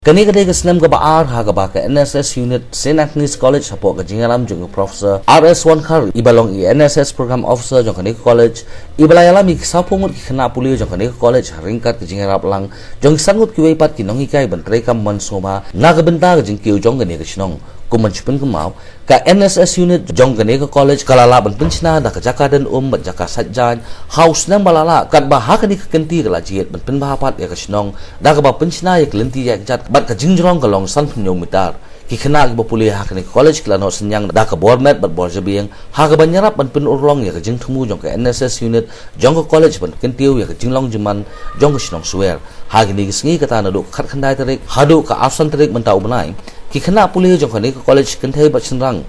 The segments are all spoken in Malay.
Kani kadai ke senam ke baar ha ke baka NSS Unit St. Anthony's College hapo ke jingaram jung Professor RS1 Khar ibalong NSS Program Officer jong kani college ibalayalami sapungut ki khana puli jong kani college ringkat ke jingarap lang jong sangut ki weipat ki nongi kai bantre kam mansoma naga benta ke jing kiu jong kani ke shnong kuman chupin kemau ka NSS Unit jong kani ke college kalala ban penchna da ke jaka dan ban jaka sajjan house nang balala kat bah kani ke kenti ke lajiet ban pen bahapat ya ke shnong da ke ba penchna ya kelenti ya jat bat ka jingjrong ka long san phnyong mitar ki khana ki bapuli ha kani college klano senyang da ka bormet bat bor jabiang ha ka banyarap ban pen urlong ya ka jing thumu jong ka NSS Unit jong ka college ban kentiu ya ka jinglong juman jong ka shnong swer ha kini ki sngi kata na do khat khandai tarik hadu ka absent tarik mentau benai ki khana puli jong kani college kenthai bat senrang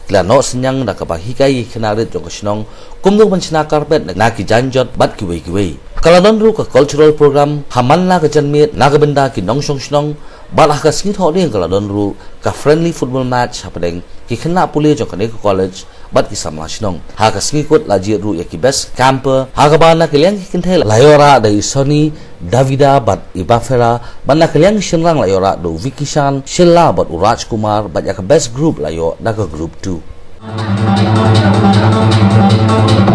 klano senyang da ka bahikai khana ret jong ka shnong kumdu banchna carpet na ki janjot bat ki wei kaladon ru ka cultural program hamanla ka janmit nagabenda ki nongshong shnong balah ka singit hoding kaladon ru ka friendly football match happening ki khana puli jong kani college bat ki samla shnong ha ka singikut laji ru ya ki best camper ha ka bana kaliang ki kenthel layora dai soni davida bat ibafera bana kaliang shinrang layora do vikishan shilla bat uraj kumar bat ya ka best group layo da ka group 2 Thank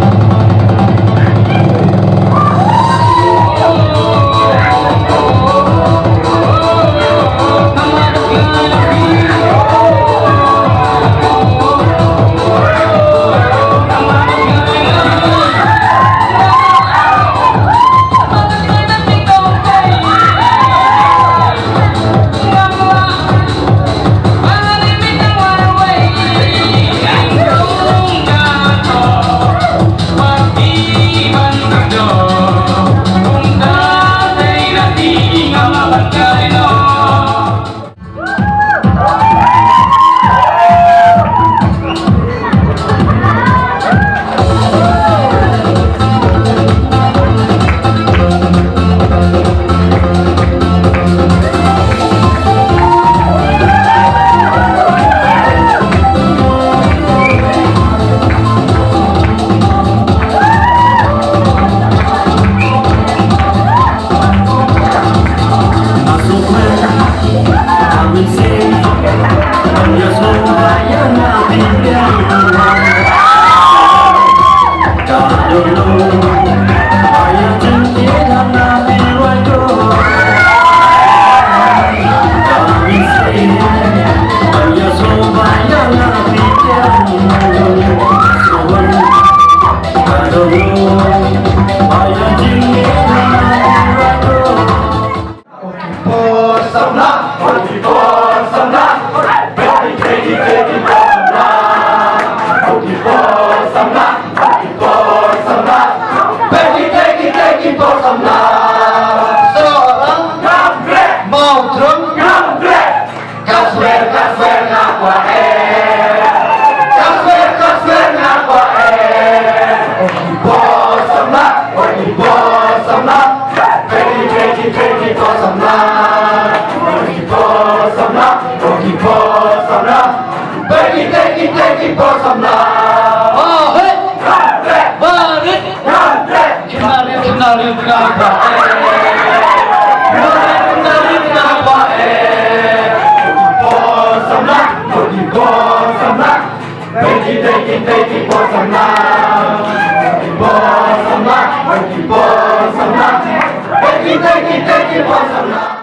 you.